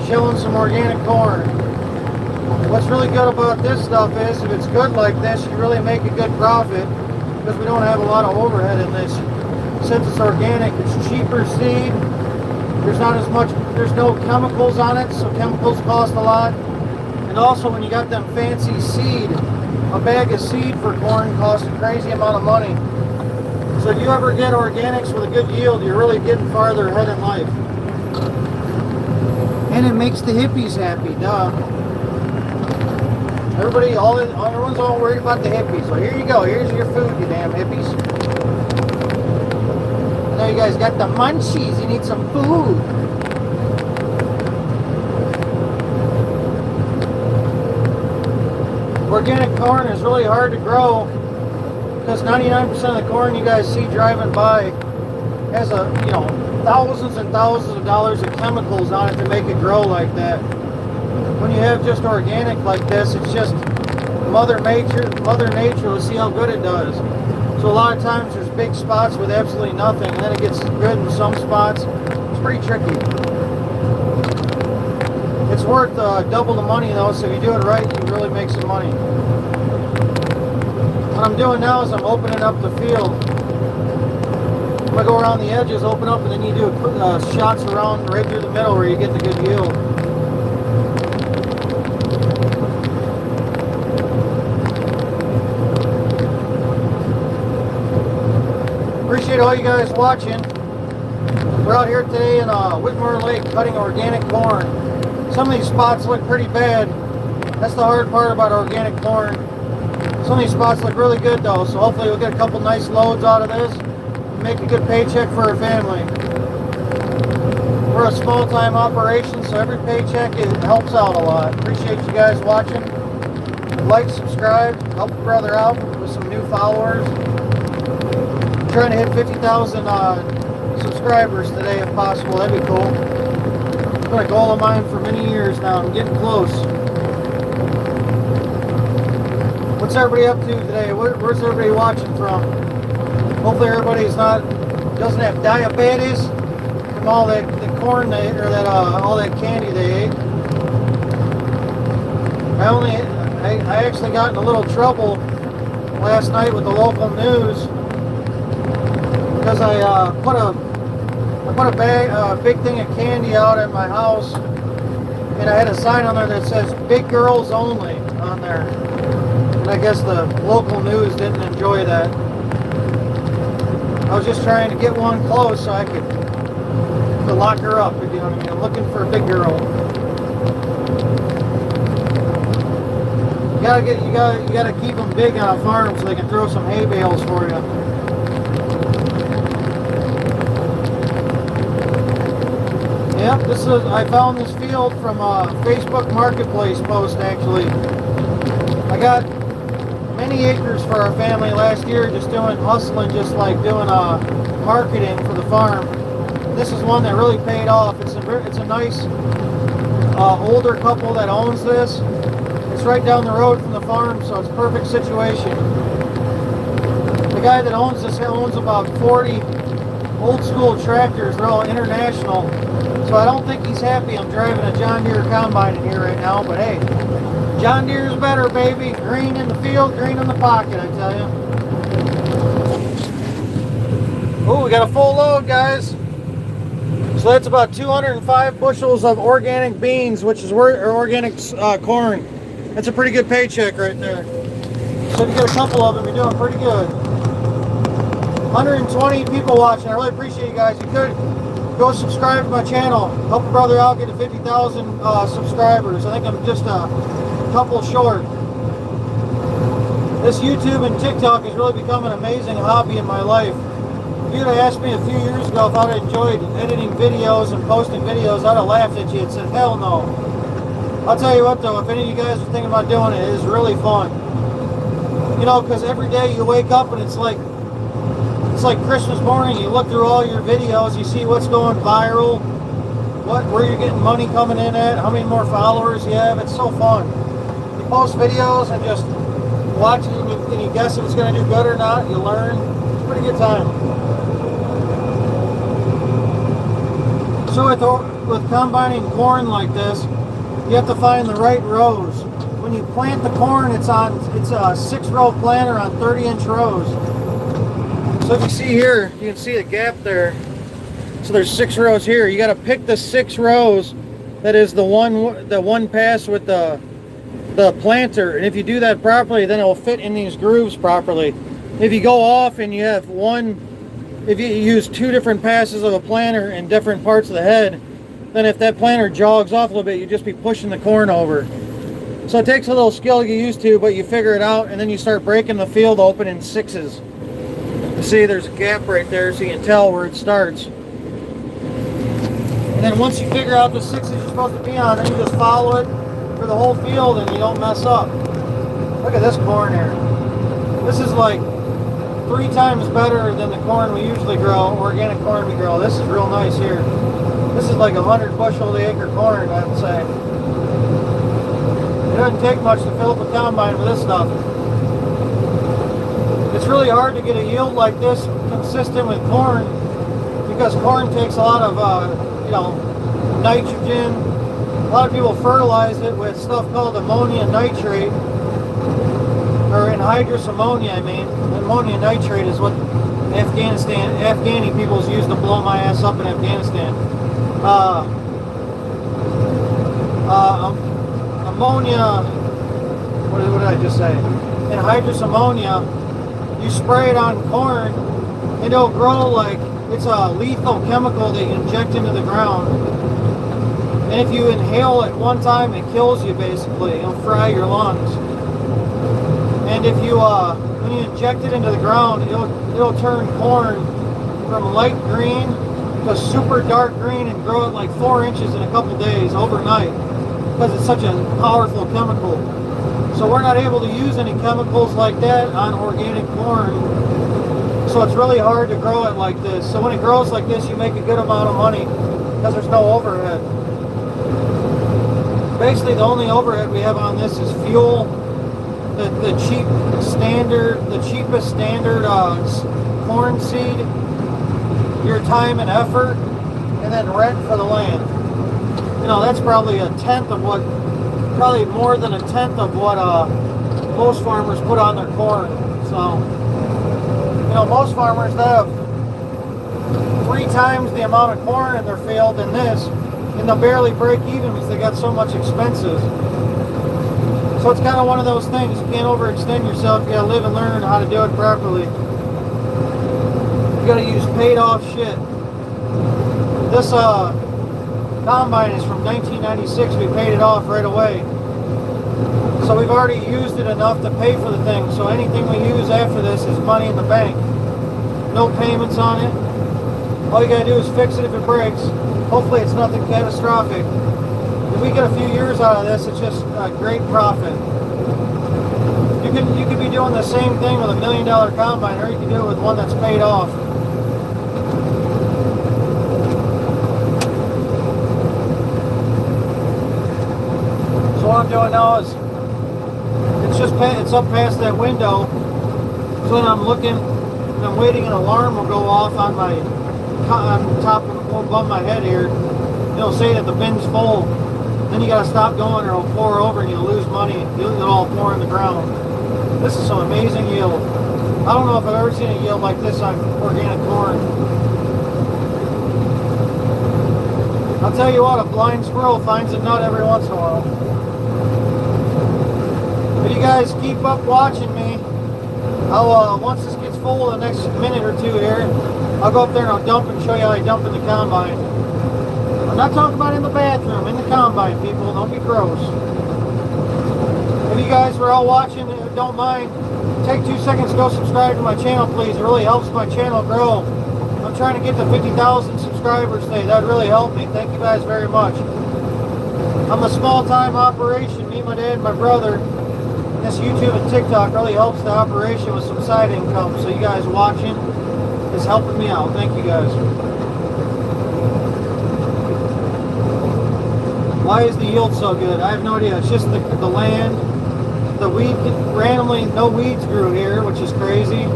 chilling some organic corn. What's really good about this stuff is if it's good like this, you really make a good profit because we don't have a lot of overhead in this. Since it's organic, it's cheaper seed. There's not as much, there's no chemicals on it, so chemicals cost a lot. And also when you got them fancy seed, a bag of seed for corn costs a crazy amount of money. So if you ever get organics with a good yield, you're really getting farther ahead in life. And it makes the hippies happy, duh. Everyone's all worried about the hippies. So here you go, here's your food, you damn hippies. I know you guys got the munchies, you need some food. Organic corn is really hard to grow because 99% of the corn you guys see driving by has thousands and thousands of dollars of chemicals on it to make it grow like that. When you have just organic like this, it's just Mother Nature will see how good it does. So a lot of times there's big spots with absolutely nothing, and then it gets good in some spots. It's pretty tricky. It's worth double the money though, so if you do it right, you really make some money. What I'm doing now is I'm opening up the field. I'm going to go around the edges, open up, and then you do shots around right through the middle where you get the good yield. Appreciate all you guys watching. We're out here today in Whitmore Lake cutting organic corn. Some of these spots look pretty bad. That's the hard part about organic corn. Some of these spots look really good though, so hopefully we'll get a couple nice loads out of this and make a good paycheck for our family. We're a small-time operation, so every paycheck helps out a lot. Appreciate you guys watching. Like, subscribe, help a brother out with some new followers. I'm trying to hit 50,000 subscribers today if possible. That'd be cool. It's been a goal of mine for many years now. I'm getting close. What's everybody up to today? Where's everybody watching from? Hopefully everybody's doesn't have diabetes from all that corn they ate, or that all that candy they ate. I actually got in a little trouble last night with the local news because I put a big thing of candy out at my house, and I had a sign on there that says "Big Girls Only" on there. And I guess the local news didn't enjoy that. I was just trying to get one close so I could lock her up, if you know what I mean. I'm looking for a big girl. You gotta keep them big on a farm so they can throw some hay bales for you. Yep, I found this field from a Facebook Marketplace post actually. I got many acres for our family last year, just hustling, just like doing marketing for the farm. This is one that really paid off. It's a nice older couple that owns this. It's right down the road from the farm, so it's a perfect situation. The guy that owns this owns about 40 old school tractors. They're all international, so I don't think he's happy I'm driving a John Deere combine in here right now, but hey, John Deere's better, baby. Green in the field, green in the pocket, I tell you. Oh, we got a full load, guys. So that's about 205 bushels of organic beans, which is organic corn. That's a pretty good paycheck right there. So if you get a couple of them, you're doing pretty good. 120 people watching. I really appreciate you guys. You could go subscribe to my channel. Help a brother out, get to 50,000 subscribers. I think I'm just a couple short. This YouTube and TikTok has really become an amazing hobby in my life. If you'd have asked me a few years ago if I'd enjoyed editing videos and posting videos, I'd have laughed at you and said, hell no. I'll tell you what though, if any of you guys are thinking about doing it, it is really fun. You know, because every day you wake up and it's like Christmas morning. You look through all your videos, you see what's going viral, where you're getting money coming in at, how many more followers you have. It's so fun. You post videos and just watch it and you guess if it's going to do good or not. You learn. It's a pretty good time. So So with combining corn like this, you have to find the right rows. When you plant the corn, it's a 6-row planter on 30-inch rows. So if you see here, you can see the gap there. So there's 6 rows here. You got to pick the 6 rows that is the one pass with the planter. And if you do that properly, then it will fit in these grooves properly. If you go off and you have if you use 2 different passes of a planter in different parts of the head, then if that planter jogs off a little bit, you'd just be pushing the corn over. So it takes a little skill to get used to, but you figure it out, and then you start breaking the field open in 6s. You see there's a gap right there, so you can tell where it starts. And then once you figure out the 6s you're supposed to be on, then you just follow it for the whole field and you don't mess up. Look at this corn here. This is like 3 times better than the corn we usually grow, organic corn we grow. This is real nice here. This is like 100 bushel to acre corn, I would say. It doesn't take much to fill up a combine with this stuff. It's really hard to get a yield like this consistent with corn because corn takes a lot of nitrogen. A lot of people fertilize it with stuff called ammonium nitrate, or anhydrous ammonia, I mean. Ammonium nitrate is what Afghani peoples use to blow my ass up in Afghanistan. Ammonia, what did I just say? Anhydrous ammonia, you spray it on corn, and it'll grow like it's a lethal chemical that you inject into the ground. And if you inhale it one time, it kills you basically. It'll fry your lungs. And if you, when you inject it into the ground, it'll turn corn from light green to super dark green and grow it like 4 inches in a couple days overnight because it's such a powerful chemical. So we're not able to use any chemicals like that on organic corn. So it's really hard to grow it like this. So when it grows like this, you make a good amount of money because there's no overhead. Basically, the only overhead we have on this is fuel, the cheapest standard corn seed, your time and effort, and then rent for the land. That's probably probably more than a tenth of what most farmers put on their corn. So, most farmers have 3 times the amount of corn in their field than this, and they'll barely break even because they got so much expenses. So it's kind of one of those things. You can't overextend yourself. You gotta live and learn how to do it properly. You gotta use paid off shit. This combine is from 1996. We paid it off right away. So we've already used it enough to pay for the thing. So anything we use after this is money in the bank. No payments on it. All you gotta do is fix it if it breaks. Hopefully it's nothing catastrophic. If we get a few years out of this, it's just a great profit. You could be doing the same thing with $1 million combine, or you can do it with one that's paid off. So what I'm doing now is it's up past that window. So then I'm looking and I'm waiting, an alarm will go off on top above my head here. It'll say that the bin's full. Then you gotta stop going or it'll pour over and you'll lose money. It'll all pour in the ground. This is some amazing yield. I don't know if I've ever seen a yield like this on organic corn. I'll tell you what, a blind squirrel finds a nut every once in a while. But you guys keep up watching me. I'll once this gets full, the next minute or two here, I'll go up there and I'll dump and show you how I dump in the combine. I'm not talking about in the bathroom, in the combine, people. Don't be gross. If you guys were all watching, don't mind, take 2 seconds to go subscribe to my channel, please. It really helps my channel grow. I'm trying to get to 50,000 subscribers today. That would really help me. Thank you guys very much. I'm a small-time operation. Me, my dad, and my brother. This YouTube and TikTok really helps the operation with some side income. So you guys watching is helping me out. Thank you guys. Why is the yield so good? I have no idea. It's just the land. The weed, randomly, no weeds grew here, which is crazy.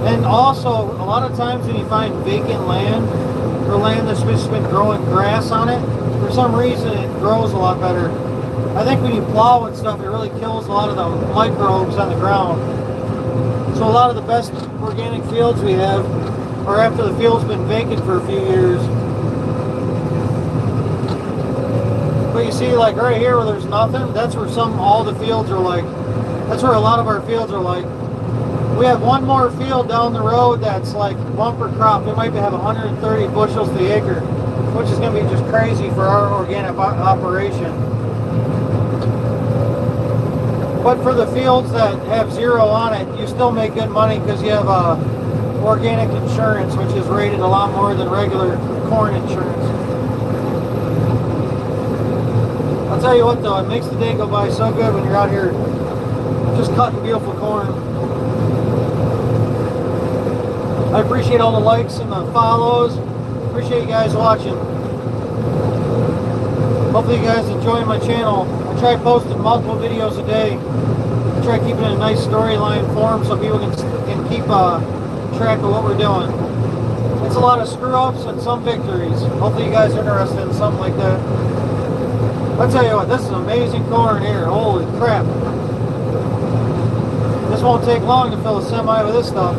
And also, a lot of times when you find vacant land, for land that's just been growing grass on it, for some reason it grows a lot better. I think when you plow and stuff, it really kills a lot of the microbes on the ground. So a lot of the best organic fields we have are after the field's been vacant for a few years. But you see, like right here where there's nothing, that's where all the fields are like. That's where a lot of our fields are like. We have one more field down the road that's like bumper crop. It might have 130 bushels to the acre, which is going to be just crazy for our organic operation. But for the fields that have zero on it, you still make good money because you have organic insurance, which is rated a lot more than regular corn insurance. I'll tell you what though, it makes the day go by so good when you're out here just cutting beautiful corn. I appreciate all the likes and the follows. Appreciate you guys watching. Hopefully you guys enjoy my channel. I try posting multiple videos a day. I try keeping it a nice storyline form so people can keep track of what we're doing. It's a lot of screw-ups and some victories. Hopefully you guys are interested in something like that. I'll tell you what, this is amazing corn here. Holy crap. This won't take long to fill a semi with this stuff.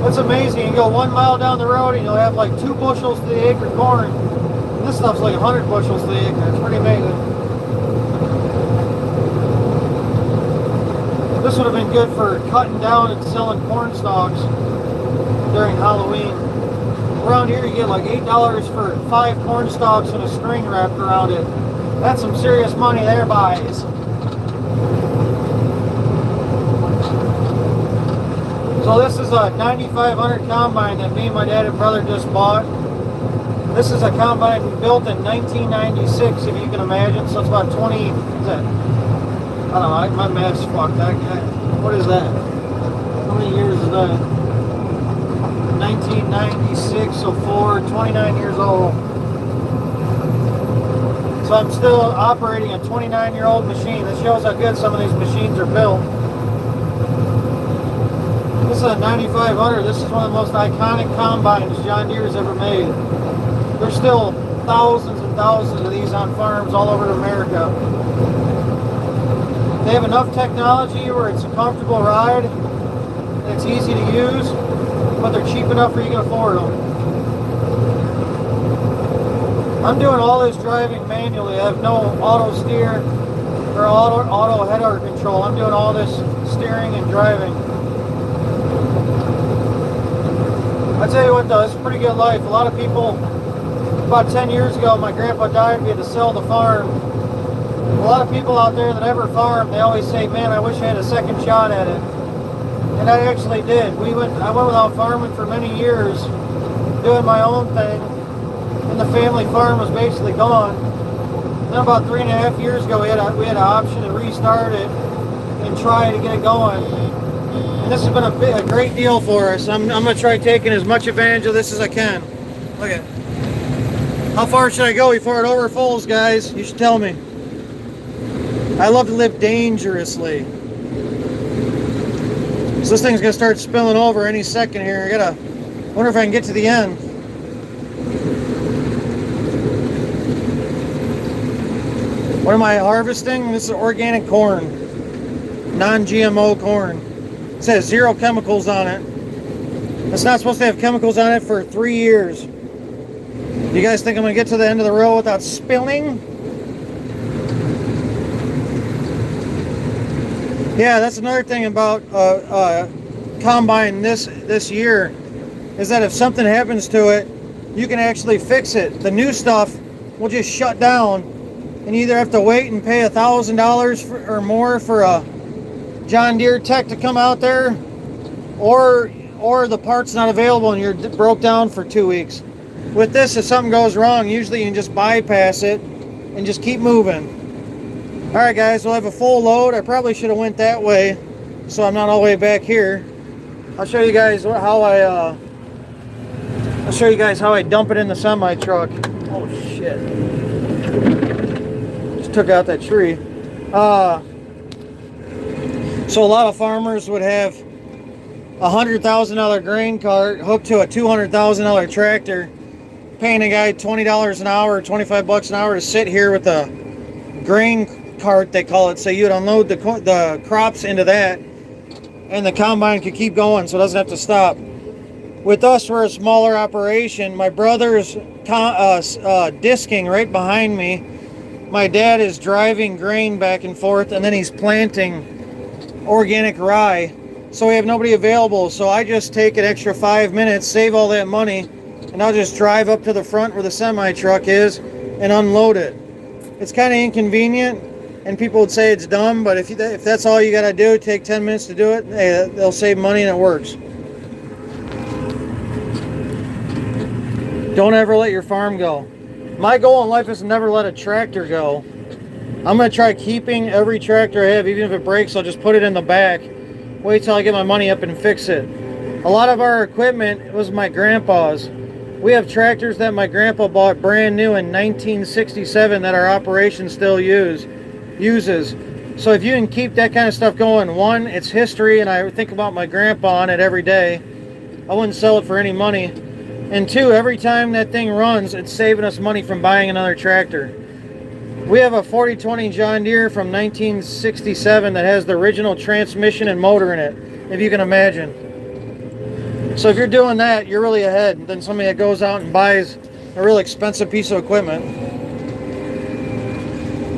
It's amazing. You go 1 mile down the road and you'll have like 2 bushels to the acre corn. And this stuff's like 100 bushels to the acre. It's pretty amazing. This would have been good for cutting down and selling corn stalks during Halloween. Around here you get like $8 for 5 corn stalks and a string wrapped around it. That's some serious money there, boys. So this is a 9500 combine that me and my dad and brother just bought. This is a combine we built in 1996, if you can imagine. So it's about 20, is that, I don't know, my math's fucked. What is that? How many years is that? 1996, so 29 years old. So I'm still operating a 29-year-old machine. That shows how good some of these machines are built. This is a 9500. This is one of the most iconic combines John Deere's ever made. There's still thousands and thousands of these on farms all over America. They have enough technology where it's a comfortable ride, and it's easy to use, but they're cheap enough where you can afford them. I'm doing all this driving manually. I have no auto steer or auto header control. I'm doing all this steering and driving. I tell you what though, it's a pretty good life. A lot of people, about 10 years ago, my grandpa died, we had to sell the farm. A lot of people out there that ever farm, they always say, man, I wish I had a second shot at it. And I actually did. I went without farming for many years, doing my own thing, and the family farm was basically gone. Then about 3.5 years ago, we had an option to restart it and try to get it going. And this has been a great deal for us. I'm going to try taking as much advantage of this as I can. Look at it. How far should I go before it overfulls, guys? You should tell me. I love to live dangerously. So this thing's going to start spilling over any second here. I gotta wonder if I can get to the end. What am I harvesting? This is organic corn. Non-GMO corn. It says 0 chemicals on it. It's not supposed to have chemicals on it for 3 years. You guys think I'm going to get to the end of the row without spilling? Yeah, that's another thing about combine this year, is that if something happens to it, you can actually fix it. The new stuff will just shut down, and you either have to wait and pay $1,000 or more for a John Deere tech to come out there, or the part's not available and you're broke down for 2 weeks. With this, if something goes wrong, usually you can just bypass it and just keep moving. Alright guys, we'll have a full load. I probably should have went that way, so I'm not all the way back here. I'll show you guys how I dump it in the semi truck. Oh shit. Just took out that tree. So a lot of farmers would have $100,000 grain cart hooked to a $200,000 tractor, paying a guy $20 an hour, 25 bucks an hour to sit here with a grain cart, they call it. So you'd unload the crops into that, and the combine could keep going, so it doesn't have to stop. With us, we're a smaller operation. My brother's disking right behind me. My dad is driving grain back and forth, and then he's planting organic rye. So we have nobody available. So I just take an extra 5 minutes, save all that money, and I'll just drive up to the front where the semi truck is and unload it. It's kind of inconvenient, and people would say it's dumb, but if that's all you got to do, take 10 minutes to do it, hey, they'll save money and it works. Don't ever let your farm go. My goal in life is to never let a tractor go. I'm going to try keeping every tractor I have. Even if it breaks, I'll just put it in the back. Wait till I get my money up and fix it. A lot of our equipment was my grandpa's. We have tractors that my grandpa bought brand new in 1967 that our operation still uses. So if you can keep that kind of stuff going, one, it's history, and I think about my grandpa on it every day. I wouldn't sell it for any money. And two, every time that thing runs, it's saving us money from buying another tractor. We have a 4020 John Deere from 1967 that has the original transmission and motor in it, if you can imagine. So if you're doing that, you're really ahead than somebody that goes out and buys a really expensive piece of equipment.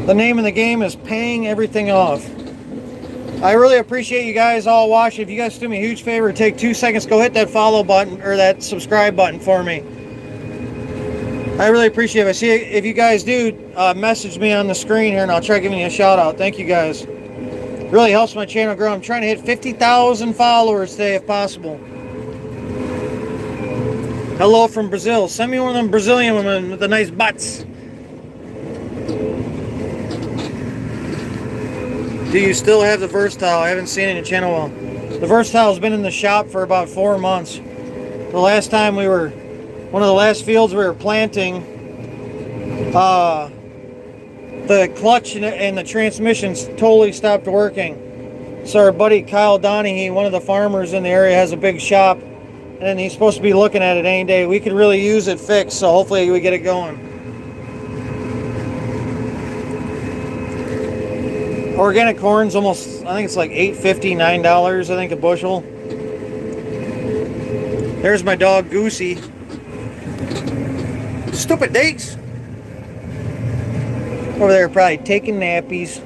The name of the game is paying everything off. I really appreciate you guys all watching. If you guys do me a huge favor, take 2 seconds, go hit that follow button or that subscribe button for me. I really appreciate it. See, if you guys do, message me on the screen here, and I'll try giving you a shout out. Thank you guys. Really helps my channel grow. I'm trying to hit 50,000 followers today if possible. Hello from Brazil. Send me one of them Brazilian women with the nice butts. Do you still have the Versatile? I haven't seen it in your channel well. The Versatile has been in the shop for about 4 months. The last time we were, one of the last fields we were planting, the clutch and the transmissions totally stopped working. So our buddy Kyle Donahue, one of the farmers in the area, has a big shop, and he's supposed to be looking at it any day. We could really use it fixed, so hopefully we get it going. Organic corn's almost, I think it's like $8.50, $9, I think, a bushel. There's my dog Goosey. Stupid Dakes. Over there probably taking nappies.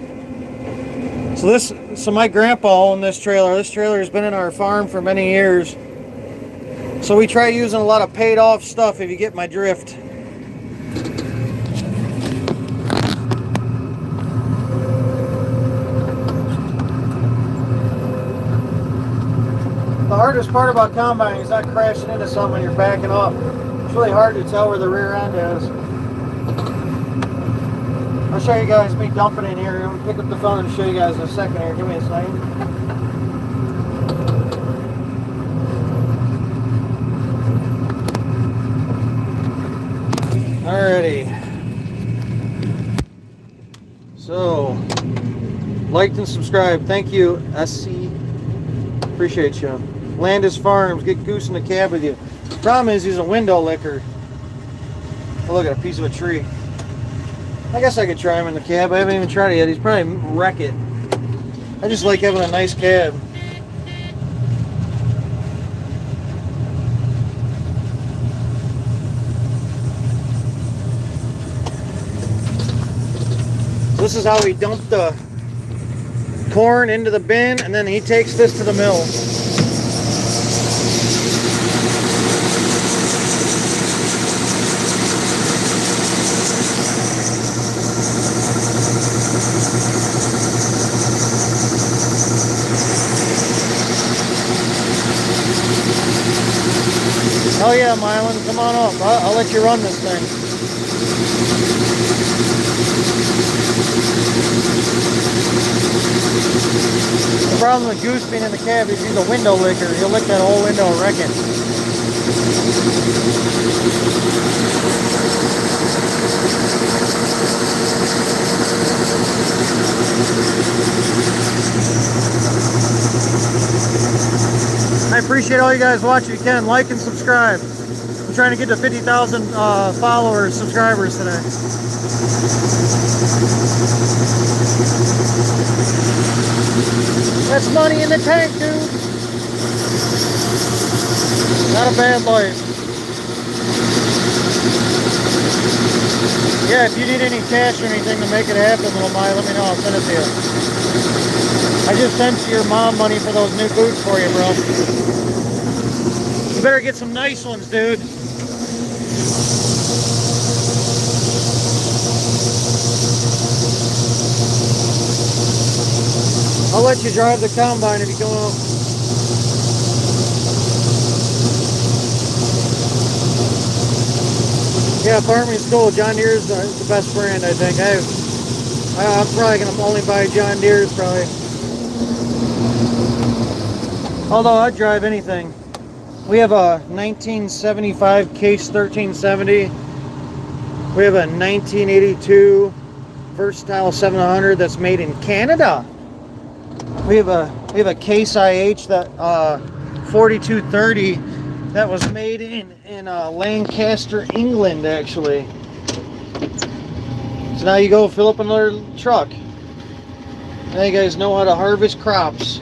So my grandpa owned this trailer. This trailer has been in our farm for many years. So we try using a lot of paid off stuff, if you get my drift. The hardest part about combining is not crashing into something when you're backing up. It's really hard to tell where the rear end is. I'll show you guys me dumping in here. I'm going to pick up the phone and show you guys in a second here. Give me a second. Alrighty. So, liked and subscribed. Thank you, SC. Appreciate you. Landis Farms, get Goose in the cab with you. Problem is, he's a window licker. Oh, look at a piece of a tree. I guess I could try him in the cab. I haven't even tried it yet. He's probably wreck it. I just like having a nice cab. This is how we dump the corn into the bin, and then he takes this to the mill. Oh yeah, Mylan, come on up. I'll let you run this thing. The problem with Goose being in the cab is he's a window licker. He'll lick that whole window and wreck it. I appreciate Appreciate all you guys watching. If you can, like and subscribe. I'm trying to get to 50,000 followers, subscribers today. That's money in the tank, dude. Not a bad life. Yeah, if you need any cash or anything to make it happen, little Mai, let me know. I'll send it to you. I just sent your mom money for those new boots for you, bro. You better get some nice ones, dude. I'll let you drive the combine if you come home. Yeah, farming's cool. John Deere's the best brand, I think. I'm probably going to only buy John Deere's, probably. Although I'd drive anything. We have a 1975 Case 1370. We have a 1982 Versatile 700 that's made in Canada. We have a Case IH that 4230 that was made in Lancaster, England, actually. So now you go fill up another truck. Now you guys know how to harvest crops.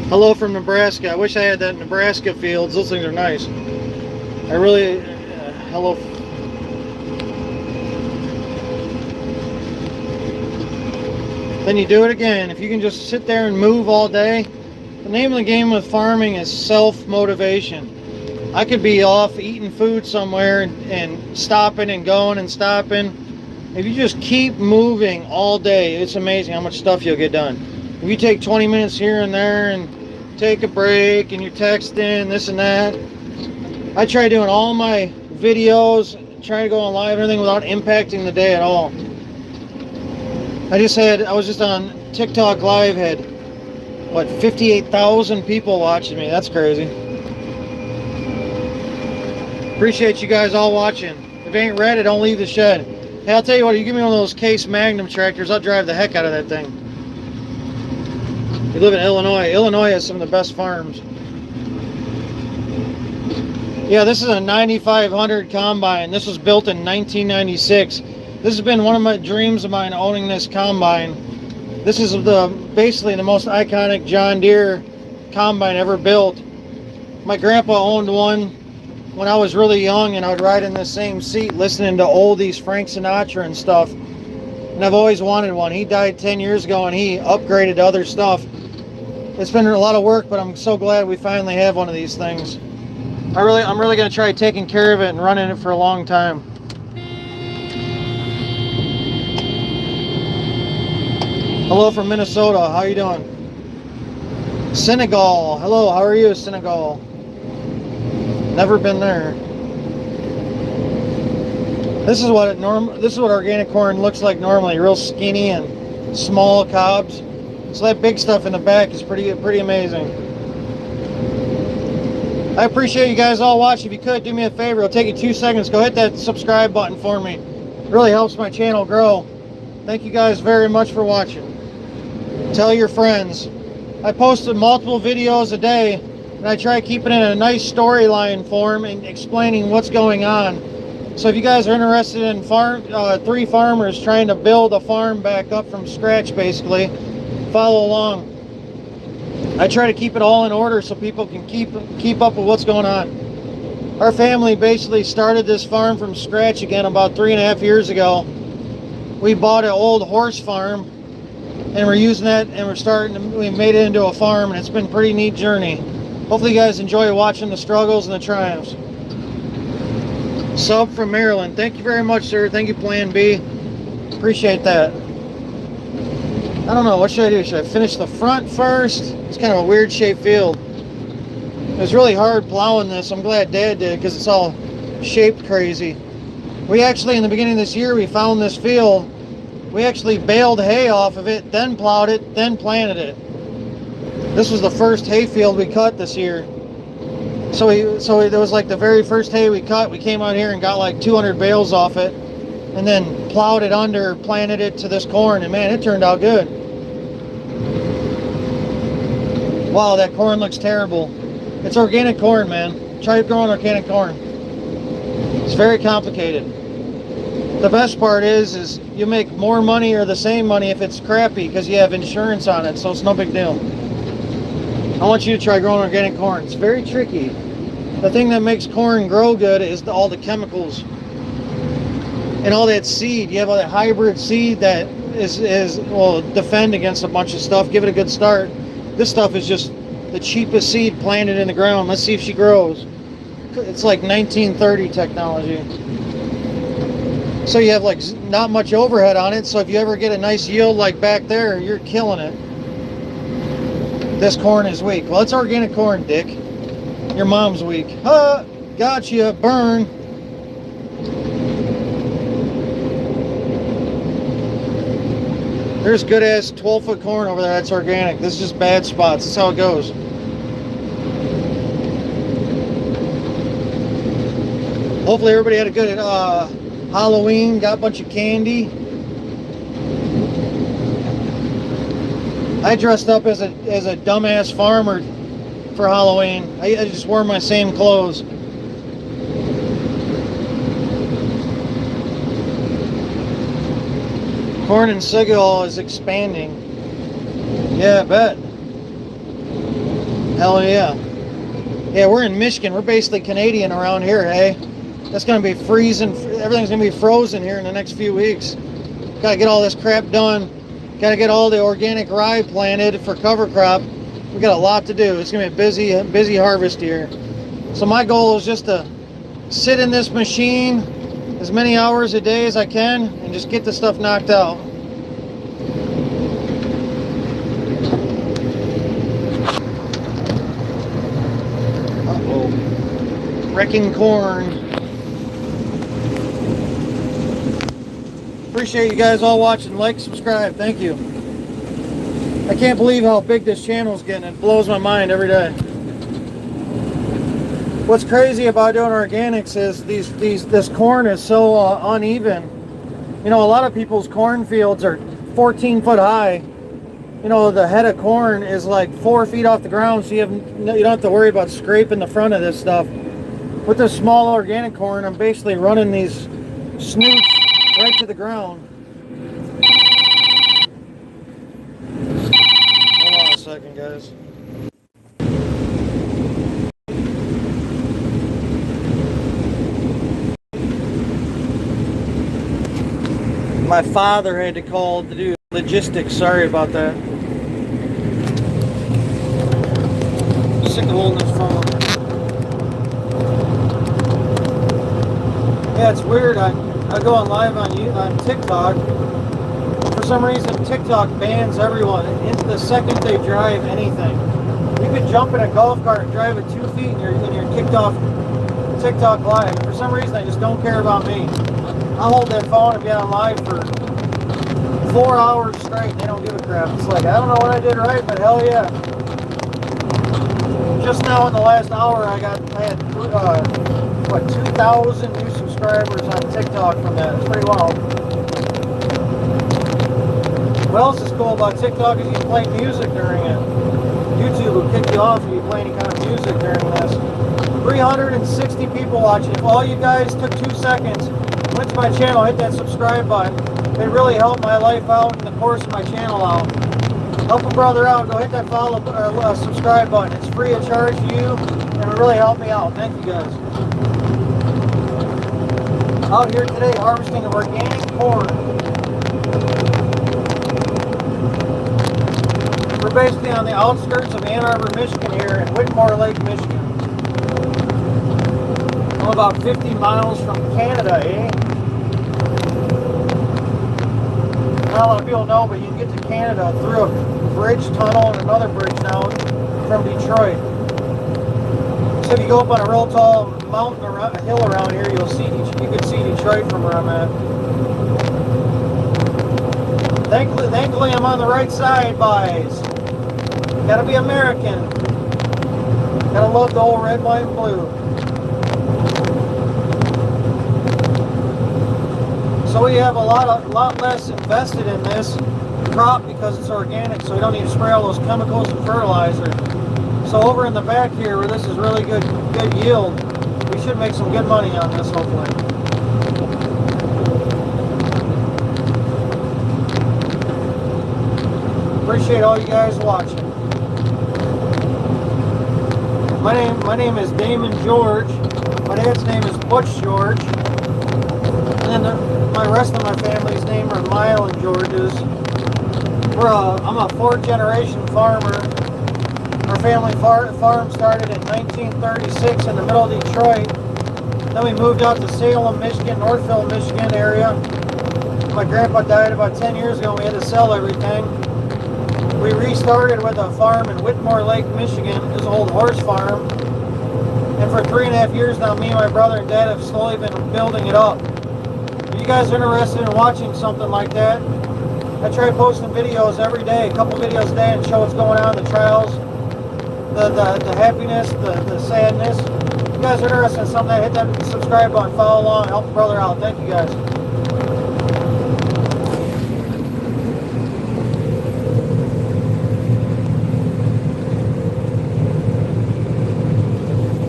Hello from Nebraska. I wish I had that Nebraska fields. Those things are nice. I really... hello. Then you do it again. If you can just sit there and move all day. The name of the game with farming is self-motivation. I could be off eating food somewhere and stopping and going and stopping. If you just keep moving all day, it's amazing how much stuff you'll get done. If you take 20 minutes here and there and take a break and you're texting, this and that. I try doing all my videos, trying to go on live and everything without impacting the day at all. I was just on TikTok Live, had, what, 58,000 people watching me. That's crazy. Appreciate you guys all watching. If you ain't ready, don't leave the shed. Hey, I'll tell you what, you give me one of those Case Magnum tractors, I'll drive the heck out of that thing. We live in Illinois. Illinois has some of the best farms. Yeah, this is a 9500 combine. This was built in 1996. This has been one of my dreams of mine, owning this combine. This is basically the most iconic John Deere combine ever built. My grandpa owned one when I was really young, and I would ride in the same seat listening to oldies, Frank Sinatra and stuff. And I've always wanted one. He died 10 years ago and he upgraded to other stuff. It's been a lot of work, but I'm so glad we finally have one of these things. I'm really going to try taking care of it and running it for a long time. Hello from Minnesota. How you doing? Senegal. Hello. How are you, Senegal? Never been there. This is what organic corn looks like normally. Real skinny and small cobs. So that big stuff in the back is pretty amazing. I appreciate you guys all watching. If you could, do me a favor. It'll take you 2 seconds. Go hit that subscribe button for me. It really helps my channel grow. Thank you guys very much for watching. Tell your friends. I posted multiple videos a day, and I try keeping it in a nice storyline form and explaining what's going on. So if you guys are interested in three farmers trying to build a farm back up from scratch, basically, follow along. I try to keep it all in order so people can keep up with what's going on. Our family basically started this farm from scratch again about 3.5 years ago. We bought an old horse farm, and we're using that, and we made it into a farm, and it's been a pretty neat journey. Hopefully you guys enjoy watching the struggles and the triumphs. Sub from Maryland. Thank you very much, sir. Thank you, Plan B. Appreciate that. I don't know, what should I do? Should I finish the front first? It's kind of a weird shaped field. It was really hard plowing this. I'm glad Dad did, because it's all shaped crazy. We actually, in the beginning of this year, we found this field. We actually baled hay off of it, then plowed it, then planted it. This was the first hay field we cut this year. So it was like the very first hay we cut. We came out here and got like 200 bales off it, and then plowed it under, planted it to this corn, and man, it turned out good. Wow, that corn looks terrible. It's organic corn, man. Try growing organic corn. It's very complicated. The best part is you make more money or the same money if it's crappy because you have insurance on it, so it's no big deal. I want you to try growing organic corn. It's very tricky. The thing that makes corn grow good is all the chemicals and all that seed. You have all that hybrid seed that will defend against a bunch of stuff. Give it a good start. This stuff is just the cheapest seed planted in the ground. Let's see if she grows. It's like 1930 technology. So you have like not much overhead on it. So if you ever get a nice yield like back there, you're killing it. This corn is weak. Well, it's organic corn, Dick. Your mom's weak. Huh, gotcha, burn. There's good ass 12-foot corn over there. That's organic. This is just bad spots. That's how it goes. Hopefully everybody had a good Halloween. Got a bunch of candy. I dressed up as a dumbass farmer for Halloween. I just wore my same clothes. Corn and Sigil is expanding. Yeah, I bet. Hell yeah. Yeah, we're in Michigan. We're basically Canadian around here, hey? That's going to be freezing. Everything's going to be frozen here in the next few weeks. Got to get all this crap done. Got to get all the organic rye planted for cover crop. We got a lot to do. It's going to be a busy harvest here. So my goal is just to sit in this machine as many hours a day as I can and just get the stuff knocked out. Uh-oh. Wrecking corn. Appreciate you guys all watching. Like, subscribe. Thank you. I can't believe how big this channel is getting. It blows my mind every day. What's crazy about doing organics is this corn is so uneven. You know, a lot of people's cornfields are 14 foot high. You know, the head of corn is like 4 feet off the ground, so you don't have to worry about scraping the front of this stuff. With this small organic corn, I'm basically running these snoots right to the ground. Hold on a second, guys. My father had to call to do logistics. Sorry about that. Sick of holding this phone. Yeah, it's weird. I go on live on TikTok. For some reason, TikTok bans everyone the second they drive anything. You could jump in a golf cart and drive it 2 feet and you're kicked off TikTok live. For some reason, they just don't care about me. I'll hold that phone and be on live for 4 hours straight. They don't give a crap. It's like, I don't know what I did right, but hell yeah. Just now in the last hour, I had 2,000 new subscribers on TikTok from that. It's pretty wild. What else is cool about TikTok is you can play music during it. YouTube will kick you off if you play any kind of music during this. 360 people watching. If all you guys took 2 seconds, went to my channel, hit that subscribe button, it really helped my life out and the course of my channel out. Help a brother out. Go hit that follow or subscribe button. It's free of charge to you, and it really helped me out. Thank you guys. Out here today harvesting organic corn. We're basically on the outskirts of Ann Arbor, Michigan here in Whitmore Lake, Michigan. I'm about 50 miles from Canada, eh? Not a lot of people know, but you can get to Canada through a bridge tunnel and another bridge now from Detroit. So if you go up on a real tall mountain or a hill around here, you can see Detroit from where I'm at. Thankfully, I'm on the right side, boys. Gotta be American. Gotta love the old red, white, and blue. So we have a lot less invested in this crop because it's organic, so we don't need to spray all those chemicals and fertilizer. So over in the back here, where this is really good yield, we should make some good money on this, hopefully. Appreciate all you guys watching. My name is Damon George. My dad's name is Butch George. And then my rest of my family's name are Mile and Georges. I'm a fourth generation farmer. Our family farm started in 1936 in the middle of Detroit. Then we moved out to Salem, Michigan, Northville, Michigan area. My grandpa died about 10 years ago and we had to sell everything. We restarted with a farm in Whitmore Lake, Michigan. It was an old horse farm. And for 3.5 years now, me and my brother and dad have slowly been building it up. If you guys are interested in watching something like that, I try posting videos every day, a couple videos a day, and show what's going on, the trials, the happiness, the sadness. If you guys are interested in something, hit that subscribe button, follow along, help a brother out. Thank you guys.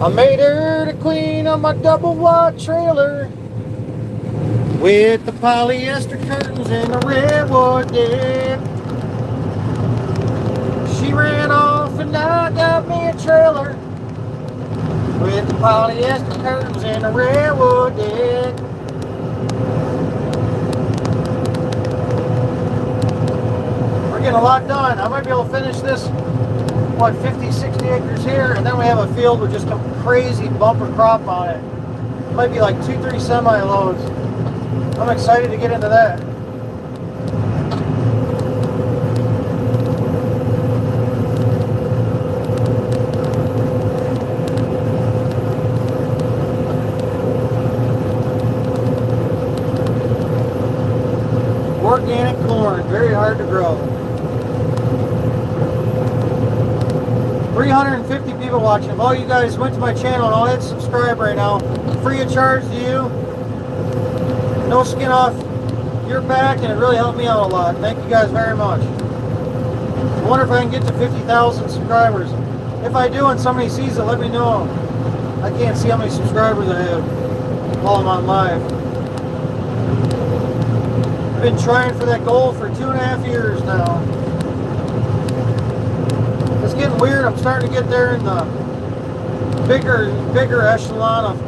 I made her the queen of my double wide trailer with the polyester curtains and the redwood deck. She ran off and I got me a trailer with the polyester curtains and the redwood deck. We're getting a lot done. I might be able to finish this, 50, 60 acres here, and then we have a field with just a crazy bumper crop on it. It might be like 2-3 semi-loads. I'm excited to get into that. Organic corn, very hard to grow. 350 people watching. If all you guys went to my channel and all hit subscribe right now, free of charge to you, no skin off your back, and it really helped me out a lot. Thank you guys very much. I wonder if I can get to 50,000 subscribers. If I do and somebody sees it, let me know. I can't see how many subscribers I have while I'm on live. I've been trying for that goal for 2.5 years now. It's getting weird. I'm starting to get there in the bigger echelon of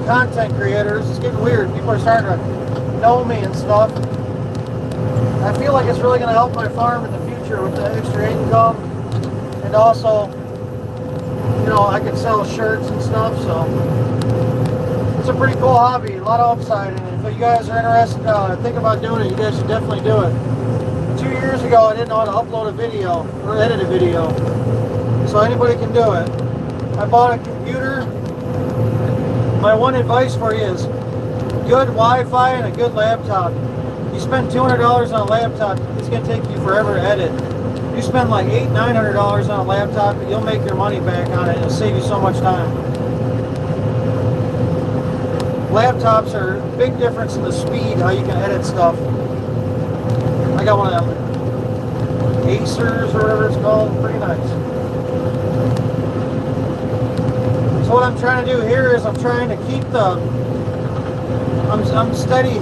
content creators. It's getting weird. People are starting to know me and stuff. I feel like it's really going to help my farm in the future with the extra income, and also, you know, I can sell shirts and stuff. So it's a pretty cool hobby. A lot of upside in it. If you guys are interested, think about doing it, you guys should definitely do it. 2 years ago, I didn't know how to upload a video or edit a video, so anybody can do it. I bought a computer. My one advice for you is good Wi-Fi and a good laptop. You spend $200 on a laptop, it's going to take you forever to edit. You spend like $800-900 on a laptop, you'll make your money back on it. It'll save you so much time. Laptops are a big difference in the speed, how you can edit stuff. I got one of them Acers or whatever it's called. Pretty nice. So what I'm trying to do here is I'm trying to keep I'm steady.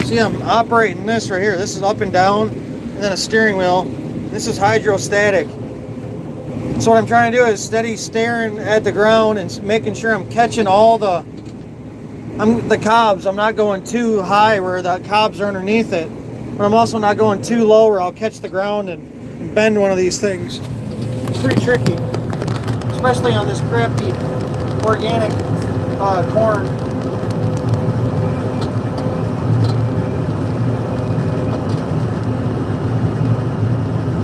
See, I'm operating this right here. This is up and down, and then a steering wheel. This is hydrostatic. So what I'm trying to do is steady staring at the ground and making sure I'm catching all the cobs. I'm not going too high where the cobs are underneath it. But I'm also not going too low where I'll catch the ground and bend one of these things. It's pretty tricky, especially on this crappy organic corn.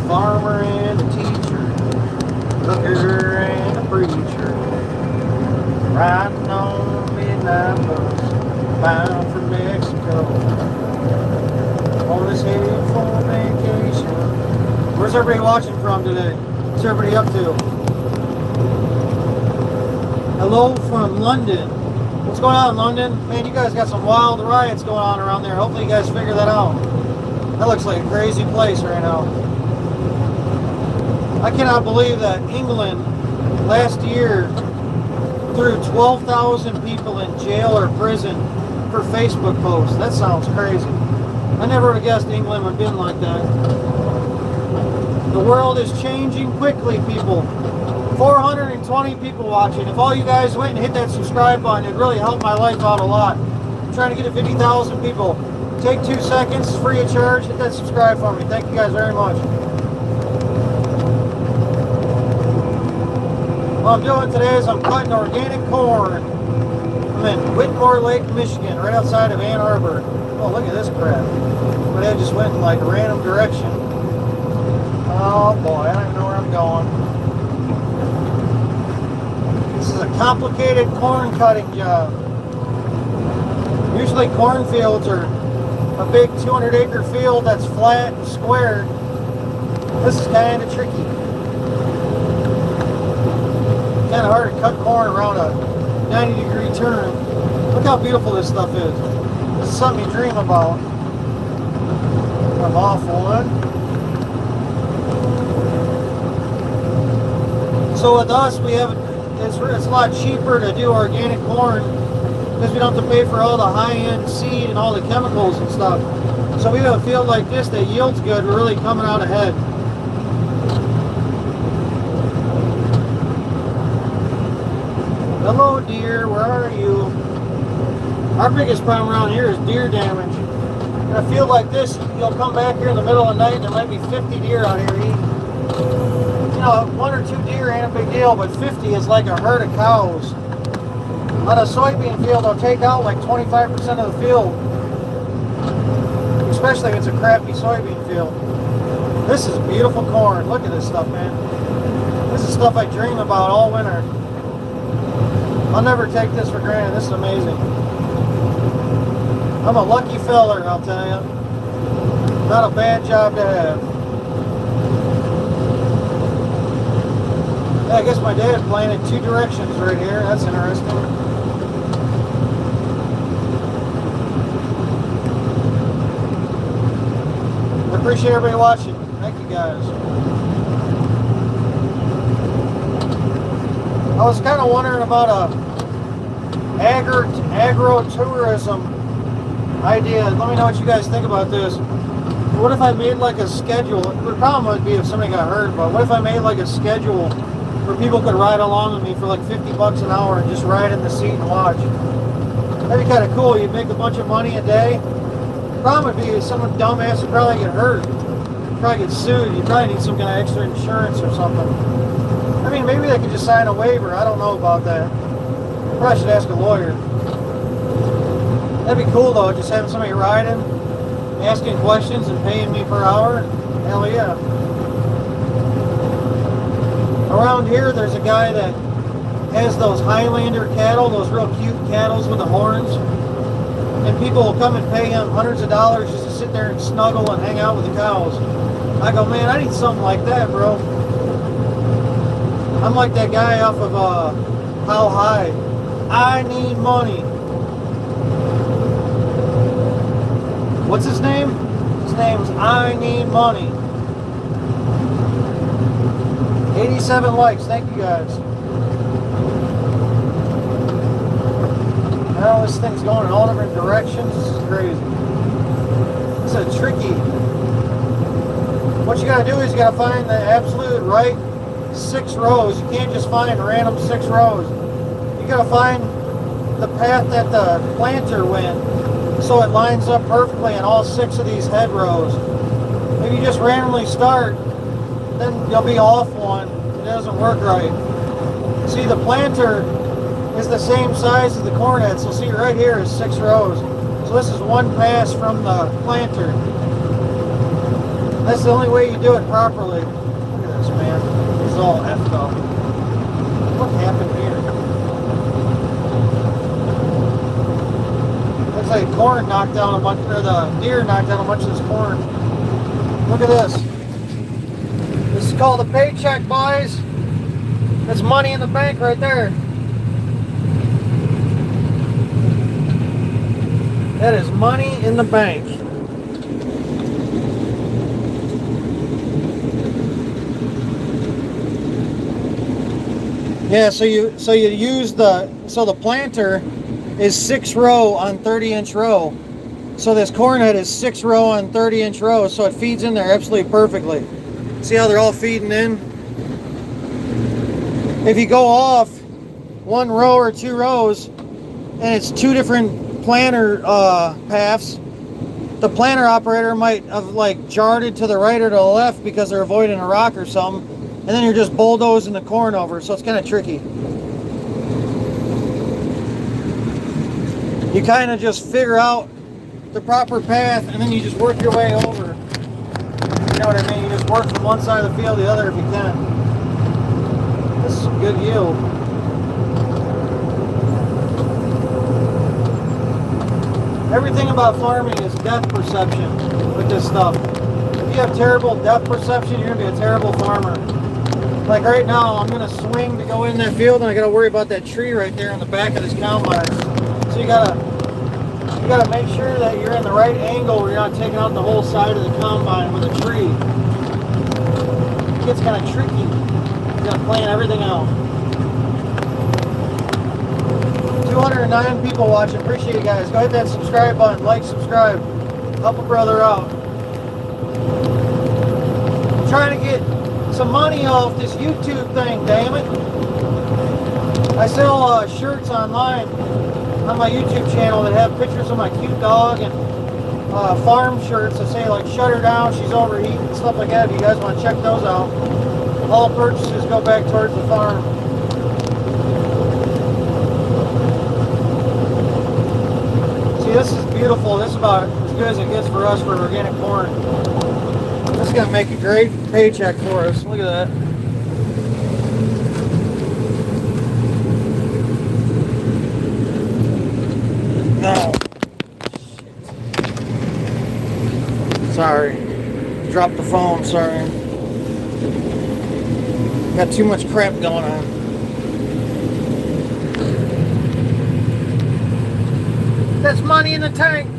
Farmer and a teacher, hooker and a preacher, riding on a midnight bus, bound for Mexico. On this headed for vacation. Where's everybody watching from today? What's everybody up to? Hello from London. What's going on in London? Man, you guys got some wild riots going on around there. Hopefully you guys figure that out. That looks like a crazy place right now. I cannot believe that England last year threw 12,000 people in jail or prison for Facebook posts. That sounds crazy. I never would have guessed England would have been like that. The world is changing quickly, people. 420 people watching. If all you guys went and hit that subscribe button, it'd really help my life out a lot. I'm trying to get to 50,000 people. Take 2 seconds, free of charge. Hit that subscribe for me. Thank you guys very much. What I'm doing today is I'm cutting organic corn. I'm in Whitmore Lake, Michigan, right outside of Ann Arbor. Oh, look at this crap. My dad just went in like a random direction. Oh boy, I don't even know where I'm going. This is a complicated corn cutting job. Usually cornfields are a big 200-acre field that's flat and square. This is kind of tricky. Kind of hard to cut corn around a 90-degree turn. Look how beautiful this stuff is. This is something you dream about. I'm awful one. So with us, we have it's a lot cheaper to do organic corn because we don't have to pay for all the high-end seed and all the chemicals and stuff. So we have a field like this that yields good. We're really coming out ahead. Hello, deer. Where are you? Our biggest problem around here is deer damage. In a field like this, you'll come back here in the middle of the night and there might be 50 deer out here eating. You know, 1 or 2 deer ain't a big deal, but 50 is like a herd of cows. On a soybean field, they'll take out like 25% of the field. Especially if it's a crappy soybean field. This is beautiful corn. Look at this stuff, man. This is stuff I dream about all winter. I'll never take this for granted. This is amazing. I'm a lucky feller, I'll tell you. Not a bad job to have. Yeah, I guess my dad planted 2 directions right here. That's interesting. I appreciate everybody watching. Thank you guys. I was kind of wondering about a agro-tourism idea. Let me know what you guys think about this. What if I made like a schedule? The problem would be if somebody got hurt, but what if I made like a schedule where people could ride along with me for like 50 bucks an hour and just ride in the seat and watch? That'd be kind of cool. You'd make a bunch of money a day. The problem would be if someone dumbass would probably get hurt. You'd probably get sued. You'd probably need some kind of extra insurance or something. I mean, maybe they could just sign a waiver. I don't know about that. Probably should ask a lawyer. That'd be cool though, just having somebody riding, asking questions and paying me per hour. Hell yeah. Around here there's a guy that has those Highlander cattle, those real cute cattle with the horns. And people will come and pay him hundreds of dollars just to sit there and snuggle and hang out with the cows. I go, man, I need something like that, bro. I'm like that guy off of How High. I need money. What's his name? His name's I Need Money. 87 likes. Thank you guys. Now this thing's going in all different directions. This is crazy. This is tricky. What you gotta do is you gotta find the absolute right 6 rows. You can't just find random 6 rows. You gotta find the path that the planter went so it lines up perfectly in all 6 of these head rows. If you just randomly start, then you'll be off one. It doesn't work right. See, the planter is the same size as the corn head, so see right here is 6 rows. So this is one pass from the planter. That's the only way you do it properly. Look at this, man. It's all effed up. What happened here? Looks like corn knocked down a bunch, or the deer knocked down a bunch of this corn. Look at this. This is called a paycheck, boys. That's money in the bank right there. That is money in the bank. Yeah, so you use the planter is 6 row on 30-inch row. So this corn head is 6 row on 30-inch row, so it feeds in there absolutely perfectly. See how they're all feeding in? If you go off 1 row or 2 rows, and it's 2 different planter paths, the planter operator might have like jarred it to the right or to the left because they're avoiding a rock or something, and then you're just bulldozing the corn over, so it's kind of tricky. You kind of just figure out the proper path, and then you just work your way over. You know what I mean? You just work from one side of the field to the other if you can. This is good yield. Everything about farming is depth perception with this stuff. If you have terrible depth perception, you're going to be a terrible farmer. Like right now, I'm going to swing to go in that field, and I got to worry about that tree right there on the back of this combine. So you got to make sure that you're in the right angle where you're not taking out the whole side of the combine with a tree. It gets kind of tricky. You got to plan everything out. 209 people watching. Appreciate you guys. Go hit that subscribe button. Like, subscribe. Help a brother out. I'm trying to get some money off this YouTube thing, damn it. I sell shirts online on my YouTube channel that have pictures of my cute dog and farm shirts that say like shut her down, she's overheating, and stuff like that. If you guys want to check those out, all purchases go back towards the farm. See, this is beautiful. This is about as good as it gets for us for organic corn. This is going to make a great paycheck for us. Look at that. No. Sorry. Dropped the phone, sorry. Got too much crap going on. That's money in the tank.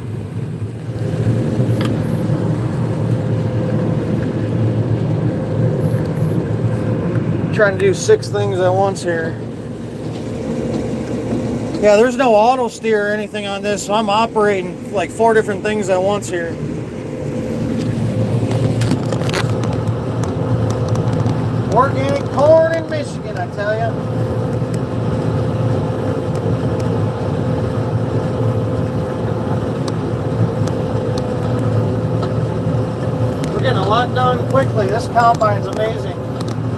I'm trying to do 6 things at once here. Yeah, there's no auto steer or anything on this, so I'm operating like 4 different things at once here. Organic corn in Michigan, I tell you. We're getting a lot done quickly. This combine's amazing.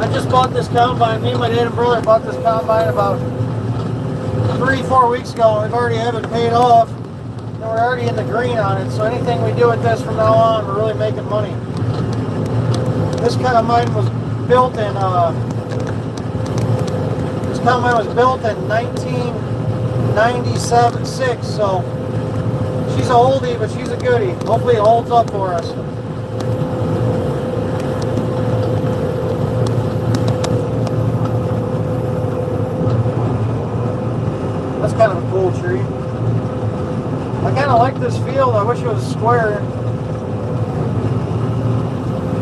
I just bought this combine. Me and my dad and brother bought this combine about 3-4 weeks ago. We've already have it paid off, and we're already in the green on it. So anything we do with this from now on, we're really making money. This combine was built in 1997-6. So she's a oldie, but she's a goodie. Hopefully it holds up for us. That's kind of a cool tree. I kind of like this field. I wish it was square.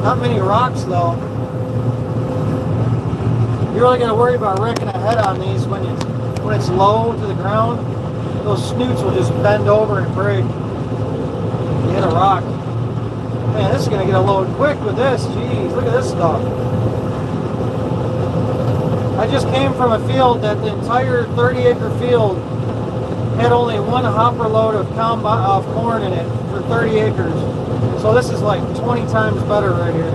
Not many rocks though. You really got to worry about wrecking a head on these when it's low to the ground. Those snoots will just bend over and break. You hit a rock. Man, this is going to get a load quick with this. Jeez, look at this stuff. I just came from a field that the entire 30-acre field had only 1 hopper load of corn in it for 30 acres. So this is like 20 times better right here.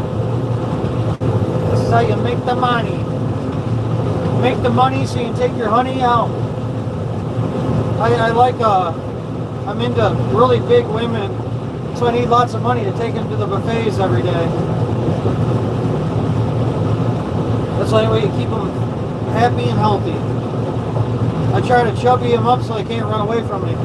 This is how you make the money. Make the money so you can take your honey out. I'm into really big women, so I need lots of money to take them to the buffets every day. That's the only way you keep them happy and healthy. I try to chubby them up so they can't run away from me.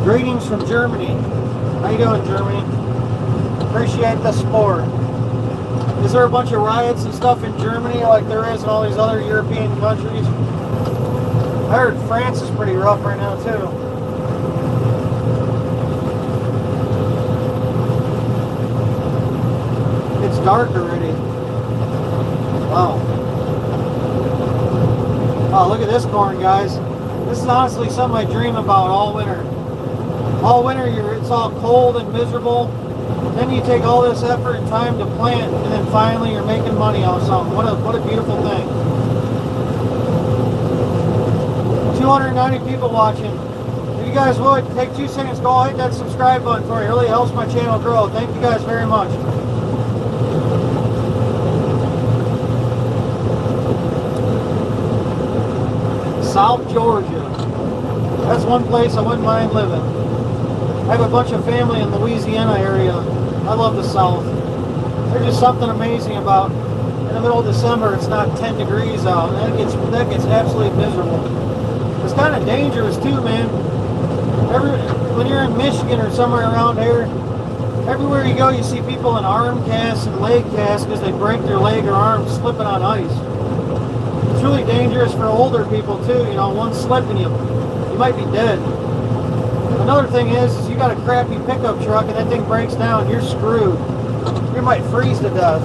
Greetings from Germany. How you doing, Germany? Appreciate the support. Is there a bunch of riots and stuff in Germany like there is in all these other European countries? I heard France is pretty rough right now too. It's dark already. Wow. Oh, look at this corn, guys. This is honestly something I dream about all winter. All winter, it's all cold and miserable. Then you take all this effort and time to plant, and then finally you're making money off something. What a beautiful thing. 290 people watching. If you guys would, take 2 seconds, go hit that subscribe button for me. It really helps my channel grow. Thank you guys very much. South Georgia. That's one place I wouldn't mind living. I have a bunch of family in the Louisiana area. I love the South. There's just something amazing about in the middle of December it's not 10 degrees out. And that gets absolutely miserable. It's kind of dangerous too, man. When you're in Michigan or somewhere around here, everywhere you go you see people in arm casts and leg casts because they break their leg or arm slipping on ice. It's really dangerous for older people too. You know, one slip and you might be dead. Another thing is you got a crappy pickup truck and that thing breaks down, you're screwed. You might freeze to death.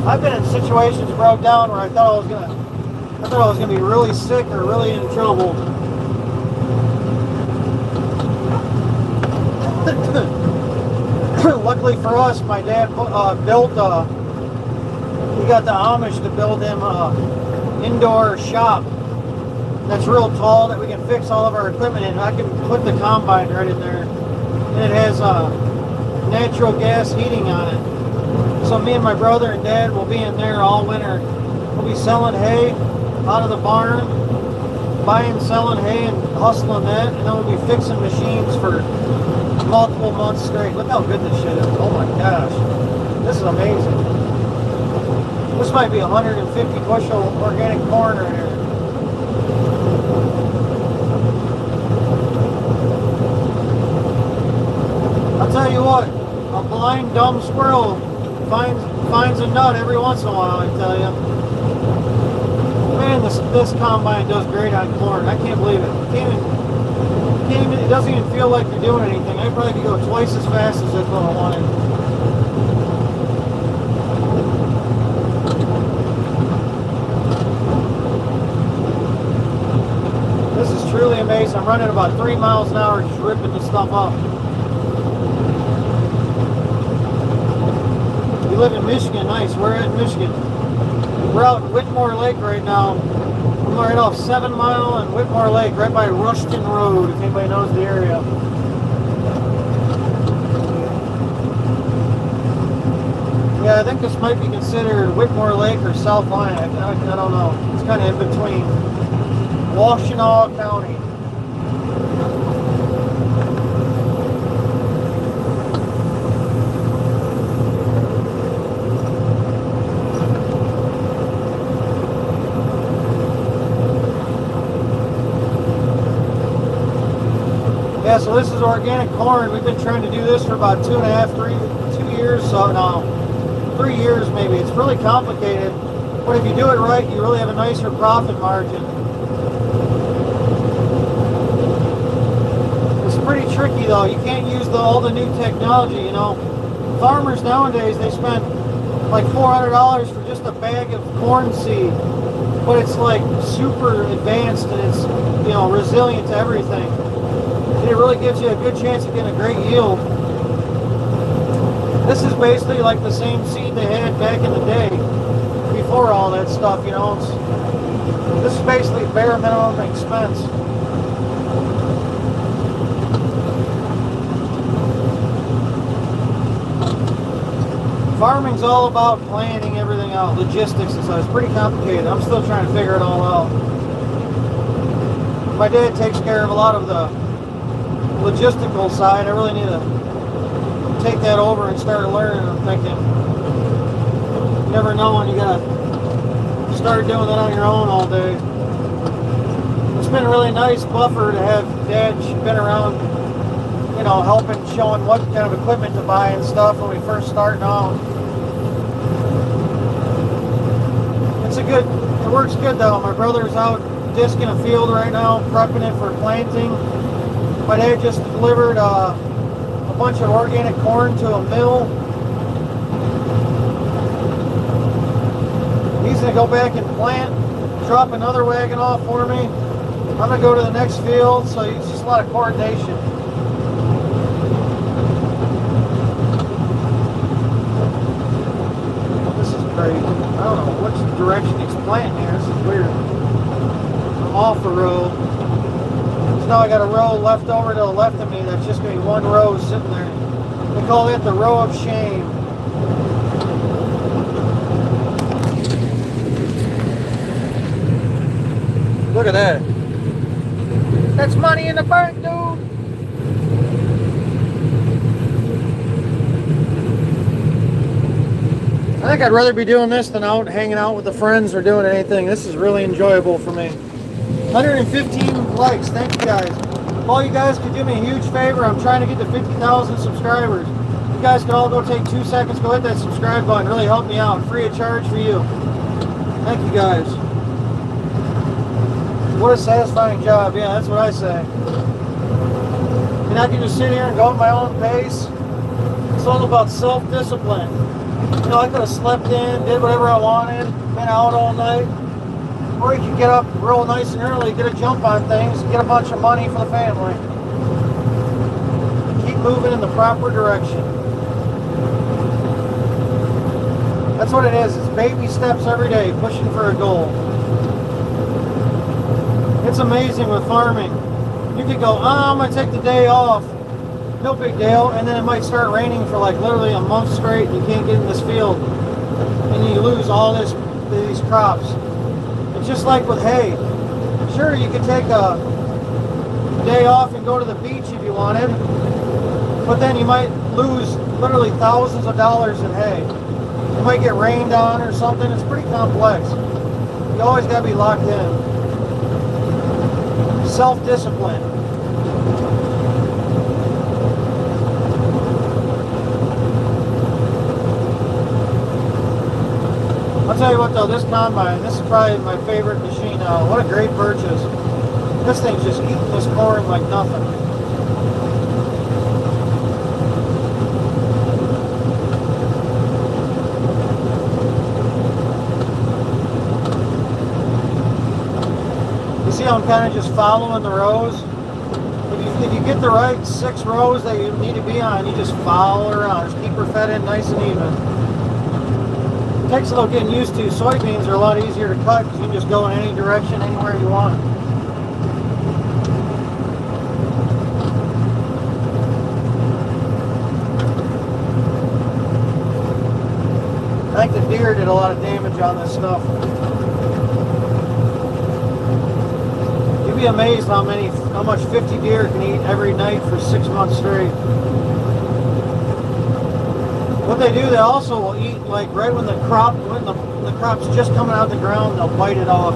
I've been in situations broke down where I thought I was gonna be really sick or really in trouble. Luckily for us, my dad built. We got the Amish to build him indoor shop that's real tall that we can fix all of our equipment in. I can put the combine right in there, and it has natural gas heating on it. So me and my brother and dad will be in there all winter. We'll be selling hay out of the barn, buying, selling hay, and hustling that, and then we'll be fixing machines for multiple months straight. Look how good this shit is. Oh my gosh. This is amazing. This might be 150 bushel organic corn right here. I'll tell you what, a blind, dumb squirrel finds a nut every once in a while, I tell you. Man, this combine does great on corn. I can't believe it. It doesn't even feel like you're doing anything. I probably could go twice as fast as if I wanted. This is truly amazing. I'm running about 3 miles an hour just ripping this stuff up. You live in Michigan, nice. We're in Michigan. We're out in Whitmore Lake right now. I'm right off 7 Mile and Whitmore Lake, right by Rushton Road, if anybody knows the area. Yeah, I think this might be considered Whitmore Lake or South Lyon. I don't know. It's kind of in between. Washtenaw County. Yeah, so this is organic corn. We've been trying to do this for about 2 years, so now 3 years maybe. It's really complicated, but if you do it right, you really have a nicer profit margin. It's pretty tricky though. You can't use all the new technology, you know. Farmers nowadays, they spend like $400 for just a bag of corn seed, but it's like super advanced and it's, you know, resilient to everything. It really gives you a good chance of getting a great yield. This is basically like the same seed they had back in the day, before all that stuff, you know. This is basically bare minimum expense. Farming's all about planning everything out, logistics and stuff. It's pretty complicated. I'm still trying to figure it all out. My dad takes care of a lot of the logistical side. I really need to take that over and start learning. I'm thinking, you never know when you gotta start doing that on your own all day. It's been a really nice buffer to have Dad been around, you know, helping, showing what kind of equipment to buy and stuff when we first starting out. good. It works good though. My brother's out disking a field right now, prepping it for planting. My dad just delivered a bunch of organic corn to a mill. He's gonna go back and plant, drop another wagon off for me. I'm gonna go to the next field, so it's just a lot of coordination. This is crazy. I don't know which direction he's planting here. This is weird. I'm off a row. So now I got a row left over to the left of me that's just gonna be one row sitting there. We call it the row of shame. Look at that. That's money in the bank, dude. I think I'd rather be doing this than out hanging out with the friends or doing anything. This is really enjoyable for me. 115 likes. Thank you guys. If all you guys could do me a huge favor, I'm trying to get to 50,000 subscribers. You guys can all go take 2 seconds, go hit that subscribe button. Really help me out. Free of charge for you. Thank you guys. What a satisfying job. Yeah, that's what I say. And I can just sit here and go at my own pace. It's all about self-discipline. You know, I could have slept in, did whatever I wanted, been out all night. Or you can get up real nice and early, get a jump on things, get a bunch of money for the family. Keep moving in the proper direction. That's what it is. It's baby steps every day, pushing for a goal. It's amazing with farming. You could go, I'm going to take the day off. No big deal. And then it might start raining for like literally a month straight and you can't get in this field. And you lose all these crops. It's just like with hay. Sure, you could take a day off and go to the beach if you wanted. But then you might lose literally thousands of dollars in hay. You might get rained on or something. It's pretty complex. You always got to be locked in. Self-discipline. I'll tell you what though, this combine, this is probably my favorite machine now. What a great purchase. This thing's just eating this corn like nothing. See how I'm kind of just following the rows? If you get the right 6 rows that you need to be on, you just follow around. Just keep her fed in nice and even. It takes a little getting used to. Soybeans are a lot easier to cut because you can just go in any direction, anywhere you want. I think the deer did a lot of damage on this stuff. Be amazed how much 50 deer can eat every night for 6 months straight. What they do, they also will eat like right when the crop's just coming out of the ground, they'll bite it off.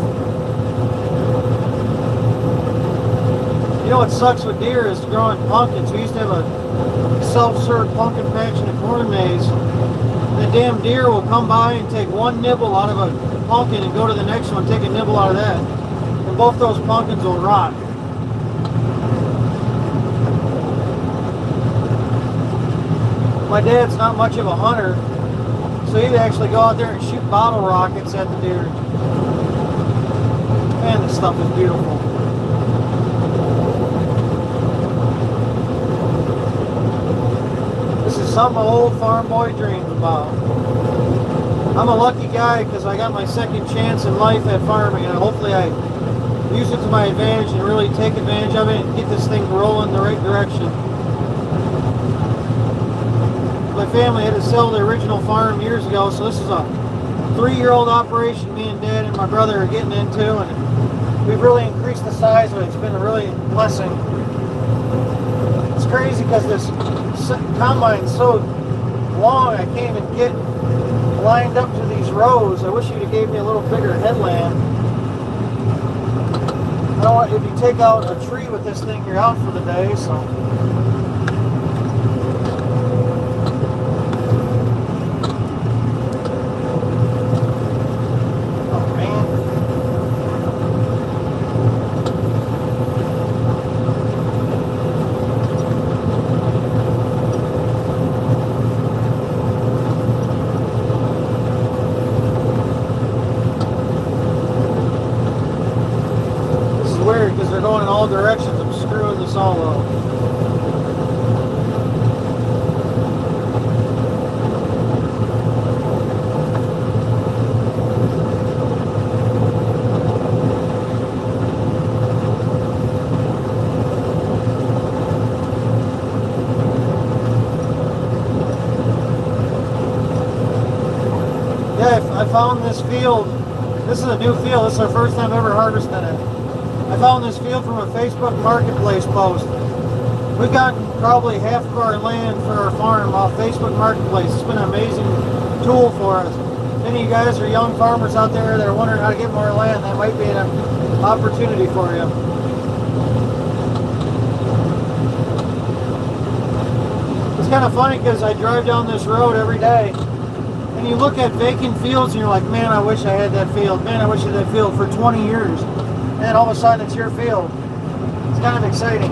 You know what sucks with deer is growing pumpkins. We used to have a self-serve pumpkin patch in a corn maze. The damn deer will come by and take one nibble out of a pumpkin and go to the next one, take a nibble out of that. And both those pumpkins will rot. My dad's not much of a hunter, so he'd actually go out there and shoot bottle rockets at the deer. Man, this stuff is beautiful. This is something an old farm boy dreamed about. I'm a lucky guy because I got my second chance in life at farming, and hopefully I use it to my advantage and really take advantage of it and get this thing rolling in the right direction. My family had to sell the original farm years ago, so this is a 3-year-old operation me and Dad and my brother are getting into, and we've really increased the size of it. It's been a really blessing. It's crazy because this combine's so long I can't even get lined up to these rows. I wish you'd have gave me a little bigger headlamp. I don't want, if you take out a tree with this thing, you're out for the day, so. Oh man. all directions. I'm screwing this all up. Yeah, I found this field. This is a new field. This is our first time ever harvesting it. I found this field from a Facebook Marketplace post. We've gotten probably half of our land for our farm off Facebook Marketplace. It's been an amazing tool for us. If any of you guys are young farmers out there that are wondering how to get more land, that might be an opportunity for you. It's kind of funny because I drive down this road every day and you look at vacant fields and you're like, man, I wish I had that field. Man, I wish I had that field for 20 years. And then all of a sudden it's your field. It's kind of exciting.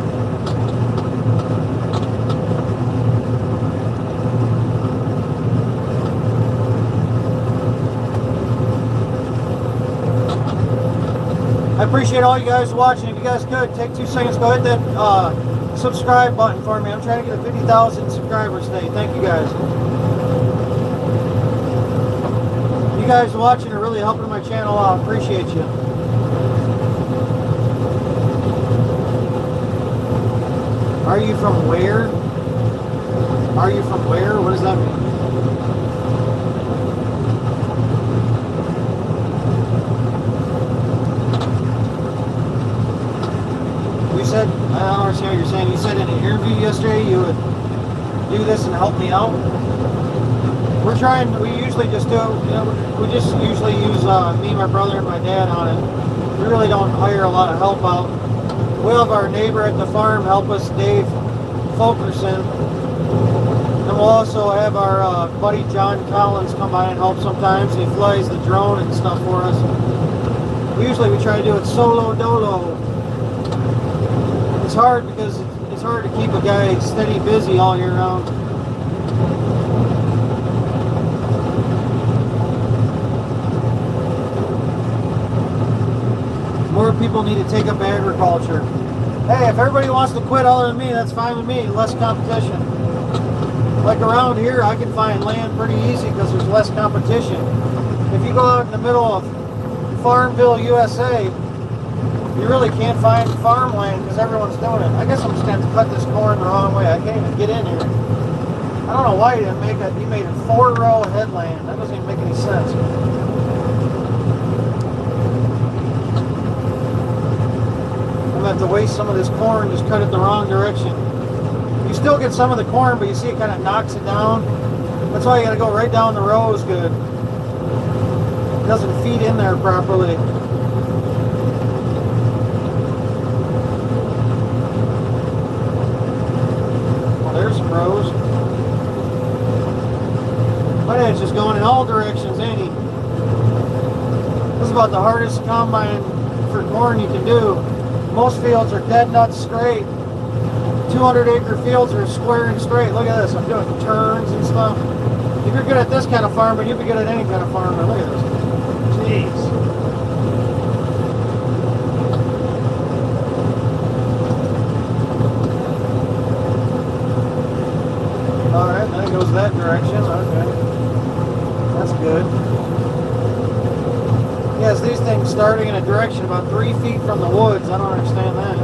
I appreciate all you guys watching. If you guys could, take 2 seconds, go hit that subscribe button for me. I'm trying to get to 50,000 subscribers today. Thank you guys. You guys watching are really helping my channel out. Appreciate you. Are you from where? Are you from where? What does that mean? You said, I don't understand what you're saying. You said in an interview yesterday you would do this and help me out. We're trying, we usually just do, we just usually use me, my brother, and my dad on it. We really don't hire a lot of help out. We'll have our neighbor at the farm help us, Dave Fulkerson. And we'll also have our buddy John Collins come by and help sometimes. He flies the drone and stuff for us. Usually we try to do it solo dolo. It's hard because it's hard to keep a guy steady busy all year round. More people need to take up agriculture. Hey, if everybody wants to quit other than me, that's fine with me. Less competition. Like around here, I can find land pretty easy because there's less competition. If you go out in the middle of Farmville, USA, you really can't find farmland because everyone's doing it. I guess I'm just going to have to cut this corn the wrong way. I can't even get in here. I don't know why he didn't make it. He made a 4-row headland. That doesn't even make any sense. I'm going to have to waste some of this corn, just cut it the wrong direction. You still get some of the corn, but you see it kind of knocks it down. That's why you got to go right down the rows good. It doesn't feed in there properly. Well, there's some rows. My dad's just going in all directions, ain't he? This is about the hardest combine for corn you can do. Most fields are dead nuts straight. 200-acre fields are square and straight. Look at this. I'm doing turns and stuff. If you're good at this kind of farming, you'll be good at any kind of farming. Look at this. Jeez. Alright, then it goes that direction. Okay. That's good. Yes, these things starting in a direction about 3 feet from the woods. I don't understand that.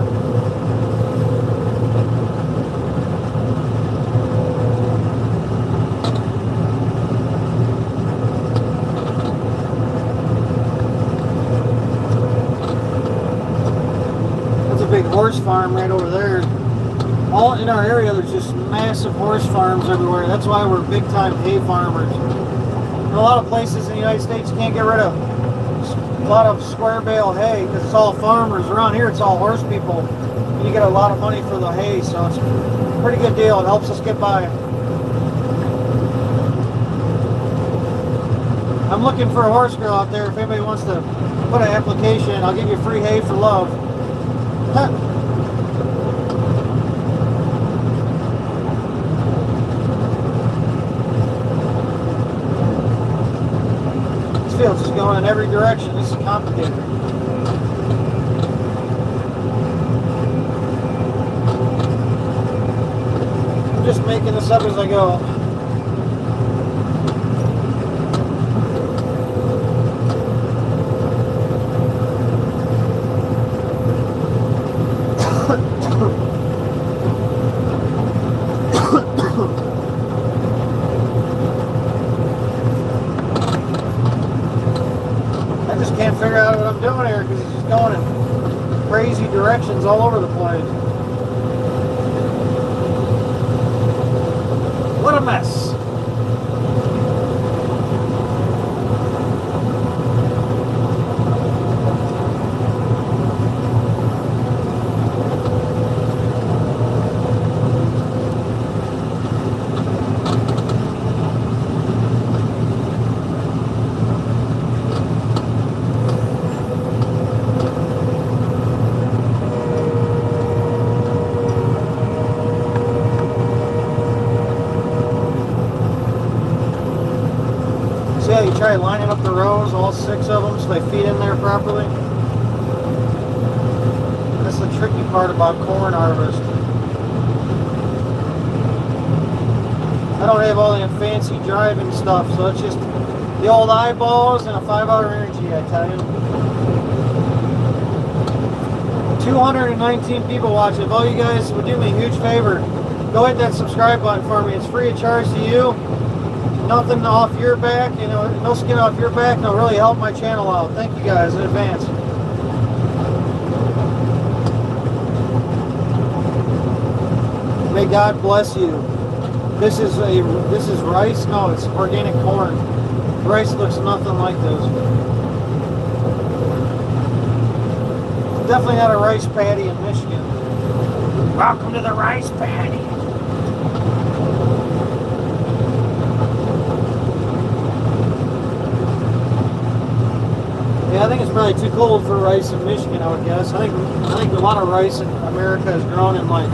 That's a big horse farm right over there. All in our area, there's just massive horse farms everywhere. That's why we're big time hay farmers. In a lot of places in the United States, you can't get rid of a lot of square bale hay because it's all farmers. Around here it's all horse people. You get a lot of money for the hay, so it's a pretty good deal. It helps us get by. I'm looking for a horse girl out there. If anybody wants to put an application in, I'll give you free hay for love. Field's just going in every direction. This is complicated. just making this up as I go. I just can't figure out what I'm doing here because it's just going in crazy directions all over the place. What a mess. See how you try lining up the rows, all 6 of them, so they feed in there properly? That's the tricky part about corn harvest. I don't have all the fancy driving stuff, so it's just the old eyeballs and a 5-hour energy, I tell you. 219 people watching. If all you guys would do me a huge favor, go hit that subscribe button for me. It's free of charge to you. Nothing off your back, you know, no skin off your back, and it'll really help my channel out. Thank you guys in advance. May God bless you. This is rice? No, it's organic corn. Rice looks nothing like this. Definitely not a rice paddy in Michigan. Welcome to the rice paddy. Yeah, I think it's probably too cold for rice in Michigan, I would guess. I think a lot of rice in America is grown in like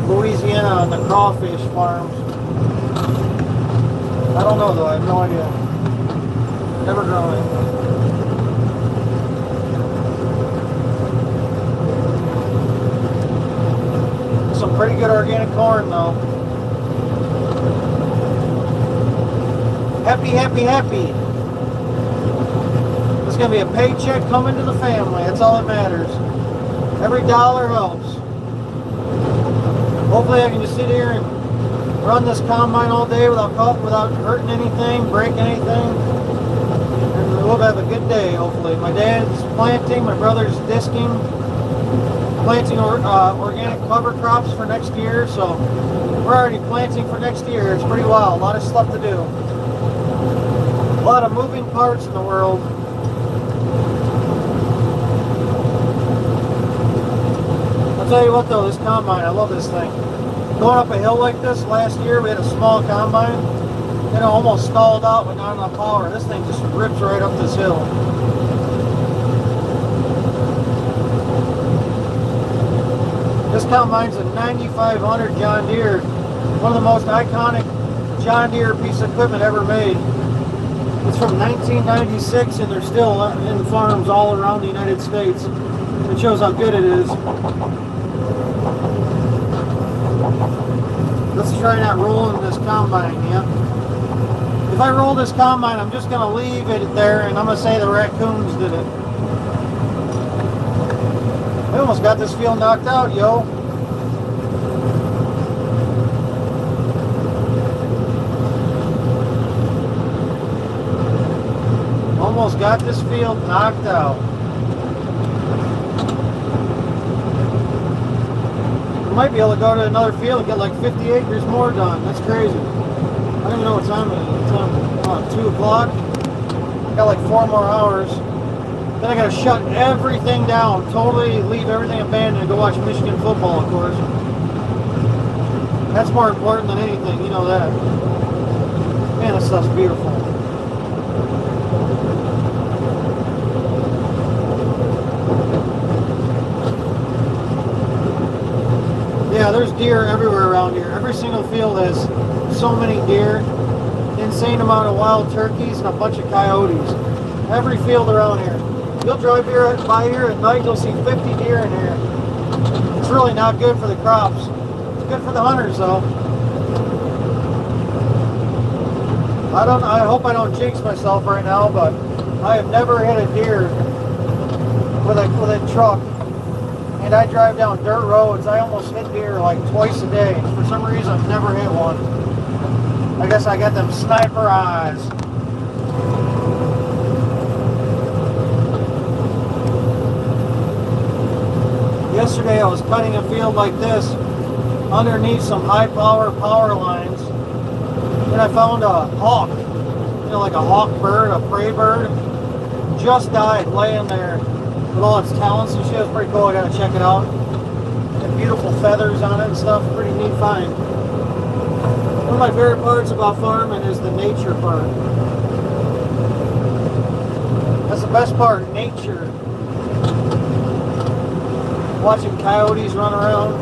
Louisiana on the crawfish farms. I don't know though, I have no idea. Never grown it. Some pretty good organic corn though. Happy, happy, happy. It's going to be a paycheck coming to the family. That's all that matters. Every dollar helps. Hopefully I can just sit here and run this combine all day without hurting anything, breaking anything. And we'll have a good day, hopefully. My dad's planting, my brother's disking, planting organic cover crops for next year. So we're already planting for next year. It's pretty wild. A lot of stuff to do. A lot of moving parts in the world. I'll tell you what though, this combine, I love this thing. Going up a hill like this, last year we had a small combine, and it almost stalled out with not enough power. This thing just rips right up this hill. This combine's a 9500 John Deere, one of the most iconic John Deere piece of equipment ever made. It's from 1996 and they're still in farms all around the United States. It shows how good it is. Let's try not rolling this combine, yeah? If I roll this combine, I'm just going to leave it there and I'm going to say the raccoons did it. We almost got this field knocked out, yo. Almost got this field knocked out. We might be able to go to another field and get like 50 acres more done. That's crazy. I don't even know what time it is. It's 2 o'clock. Got like 4 more hours. Then I gotta shut everything down. Totally leave everything abandoned and go watch Michigan football, of course. That's more important than anything, you know that. Man, this stuff's beautiful. Yeah, there's deer everywhere around here. Every single field has so many deer, insane amount of wild turkeys, and a bunch of coyotes. Every field around here. You'll drive by here at night, you'll see 50 deer in here. It's really not good for the crops. It's good for the hunters though. I hope I don't jinx myself right now, but I have never hit a deer with a truck. And I drive down dirt roads. I almost hit deer like twice a day. For some reason, I've never hit one. I guess I got them sniper eyes. Yesterday I was cutting a field like this underneath some high power lines, and I found a hawk, like a hawk bird, a prey bird, just died laying there with all its talons and shit. It was pretty cool. I gotta check it out. And beautiful feathers on it and stuff. Pretty neat find. One of my favorite parts about farming is the nature part. That's the best part, nature. Watching coyotes run around.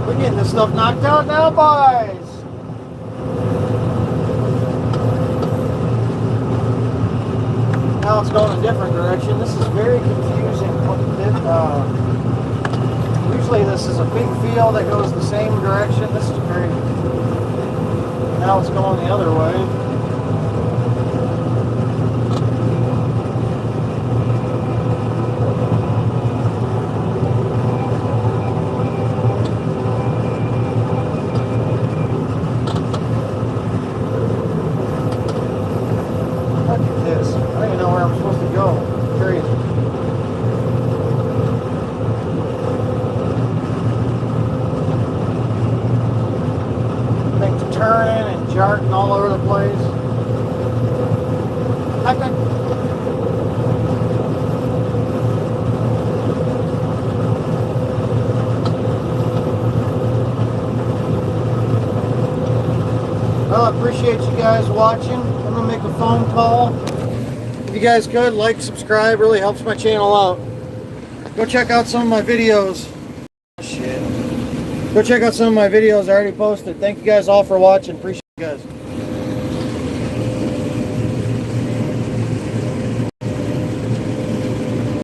We're getting this stuff knocked out now, boys. Now it's going a different direction. This is very confusing. Usually this is a big field that goes the same direction. This is great. Now it's going the other way. Look at this. I don't even know where I'm supposed to go. Crazy. Turning and jarting all over the place. Well, I appreciate you guys watching. I'm gonna make a phone call. If you guys could like, subscribe, really helps my channel out. Go check out some of my videos. Shit. Go check out some of my videos I already posted. Thank you guys all for watching. Appreciate you guys.